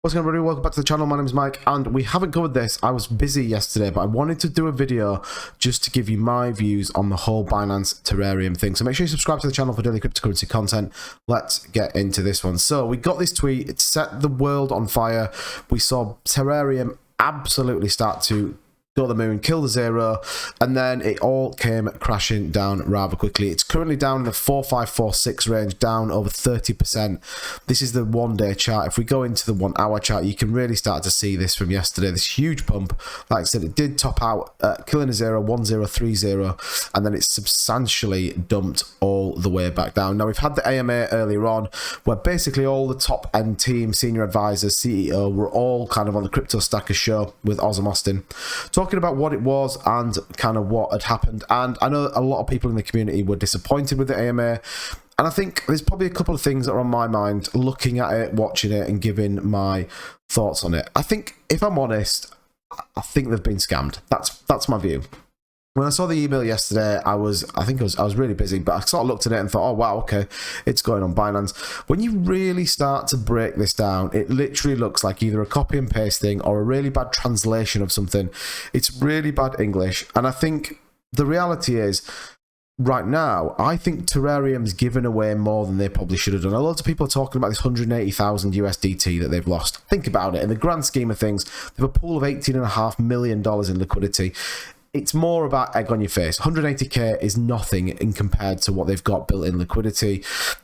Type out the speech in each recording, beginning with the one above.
What's going on, everybody? Welcome back to the channel. My name is Mike, and we haven't covered this. I was busy yesterday, but I wanted to do a video just to give you my views on the whole Binance TERAREUM thing. So make sure you subscribe to the channel for daily cryptocurrency content. Let's get into this one. So we got this tweet. It set the world on fire. We saw TERAREUM absolutely start to go to the moon, kill the zero, and then it all came crashing down rather quickly. It's currently down in the 4546 range, down over 30%. This is the 1 day chart. If we go into the 1 hour chart, you can really start to see this from yesterday, this huge pump. Like I said, it did top out killing a zero, 1030, and then it's substantially dumped all the way back down. Now, we've had the AMA earlier on, where basically all the top end team, senior advisors, CEO, were all kind of on the Crypto Stacker show with Ozzy Austin, talking about what it was and kind of what had happened. And I know a lot of people in the community were disappointed with the AMA, and I think there's probably a couple of things that are on my mind looking at it, watching it, and giving my thoughts on it. I think, if I'm honest, I think they've been scammed. That's my view. When I saw the email yesterday, I was really busy, but I sort of looked at it and thought, oh wow, okay, it's going on Binance. When you really start to break this down, it literally looks like either a copy and paste thing or a really bad translation of something. It's really bad English, and I think the reality is, right now, I think TERAREUM's given away more than they probably should have done. A lot of people are talking about this 180,000 USDT that they've lost. Think about it. In the grand scheme of things, they have a pool of $18.5 million in liquidity. It's more about egg on your face. 180k is nothing in compared to what they've got built in liquidity.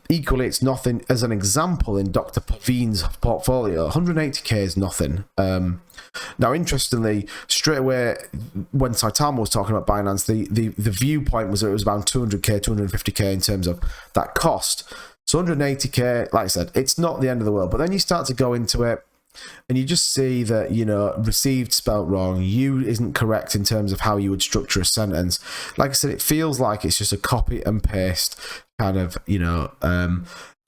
Equally, it's nothing as an example in Dr. Paveen's portfolio. 180k is nothing. Now, interestingly, straight away when Saitama was talking about Binance, the viewpoint was that it was around 200k, 250k in terms of that cost. So 180k, like I said, it's not the end of the world. But then you start to go into it, and you just see that, you know, received spelt wrong, you isn't correct in terms of how you would structure a sentence. Like I said, it feels like it's just a copy and paste kind of, you know,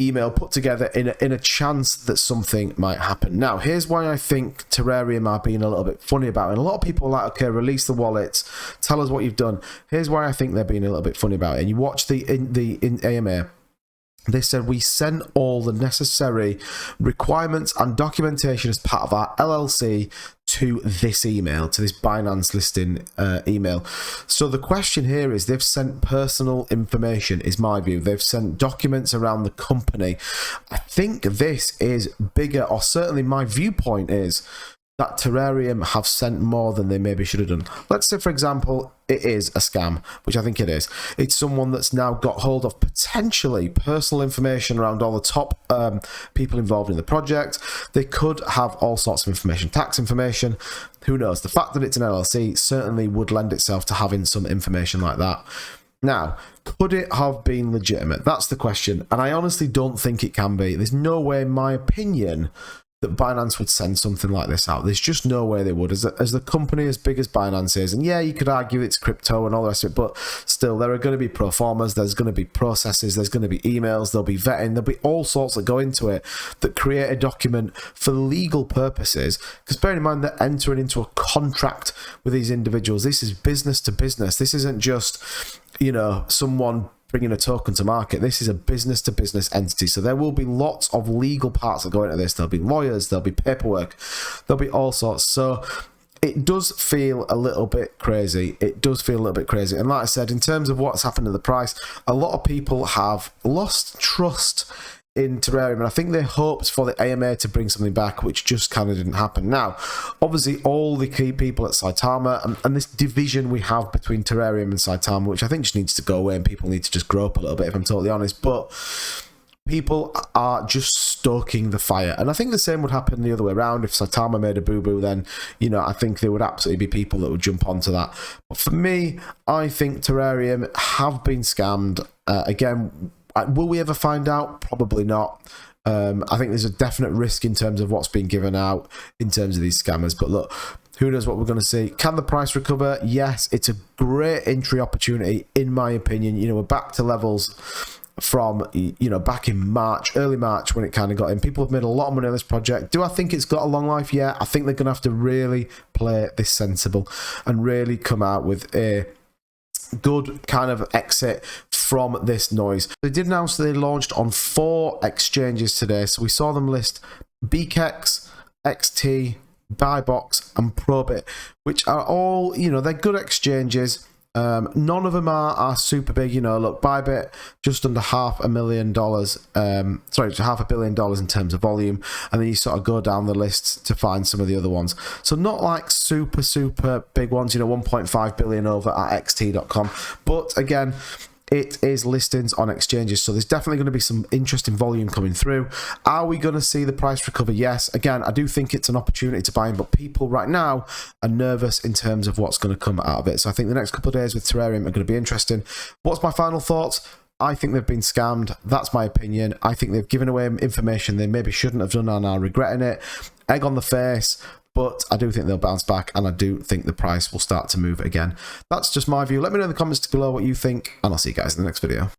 email put together in a chance that something might happen. Now, here's why I think TERAREUM are being a little bit funny about it. And a lot of people are like, okay, release the wallets, tell us what you've done. Here's why I think they're being a little bit funny about it. And you watch in AMA, they said, we sent all the necessary requirements and documentation as part of our LLC to this email, to this Binance listing email. So the question here is, they've sent personal information, is my view. They've sent documents around the company. I think this is bigger, or certainly my viewpoint is that TERAREUM have sent more than they maybe should have done. Let's say, for example, it is a scam, which I think it is. It's someone that's now got hold of potentially personal information around all the top people involved in the project. They could have all sorts of information, tax information, who knows. The fact that it's an LLC certainly would lend itself to having some information like that. Now, could it have been legitimate? That's the question, and I honestly don't think it can be. There's no way, in my opinion, that Binance would send something like this out. There's just no way they would. As the company as big as Binance is, and yeah, you could argue it's crypto and all the rest of it, but still, there are going to be pro formas, there's going to be processes, there's going to be emails, there'll be vetting, there'll be all sorts that go into it that create a document for legal purposes. Because bearing in mind, they're entering into a contract with these individuals. This is business to business. This isn't just, you know, someone bringing a token to market. This is a business-to-business entity, so there will be lots of legal parts that go into this. There'll be lawyers, there'll be paperwork, there'll be all sorts. So it does feel a little bit crazy. It does feel a little bit crazy. And like I said, in terms of what's happened to the price, a lot of people have lost trust in TERAREUM, and I think they hoped for the AMA to bring something back, which just kind of didn't happen. Now, obviously, all the key people at Saitama, and this division we have between TERAREUM and Saitama, which I think just needs to go away, and people need to just grow up a little bit, if I'm totally honest, but people are just stoking the fire. And I think the same would happen the other way around. If Saitama made a boo-boo, then, you know, I think there would absolutely be people that would jump onto that. But for me, I think TERAREUM have been scammed. Again, will we ever find out? Probably not. I think there's a definite risk in terms of what's been given out in terms of these scammers. But look, who knows what we're going to see. Can the price recover? Yes, it's a great entry opportunity, in my opinion. You know, we're back to levels from, you know, back in March, early March, when it kind of got in. People have made a lot of money on this project. Do I think it's got a long life? Yeah, I think they're going to have to really play this sensible and really come out with a good kind of exit from this noise. They did announce that they launched on 4 exchanges today. So we saw them list BKEX, XT, Buybox, and Probit, which are all, you know, they're good exchanges. None of them are super big, you know. Look, Bybit just under $500,000, sorry, $500 million in terms of volume, and then you sort of go down the list to find some of the other ones. So not like super big ones, you know, 1.5 billion over at xt.com, but again, it is listings on exchanges, so there's definitely going to be some interesting volume coming through. Are we going to see the price recover? Yes. Again, I do think it's an opportunity to buy in, but people right now are nervous in terms of what's going to come out of it. So I think the next couple of days with TERAREUM are going to be interesting. What's my final thoughts? I think they've been scammed. That's my opinion. I think they've given away information they maybe shouldn't have done and are regretting it. Egg on the face. But I do think they'll bounce back, and I do think the price will start to move again. That's just my view. Let me know in the comments below what you think, and I'll see you guys in the next video.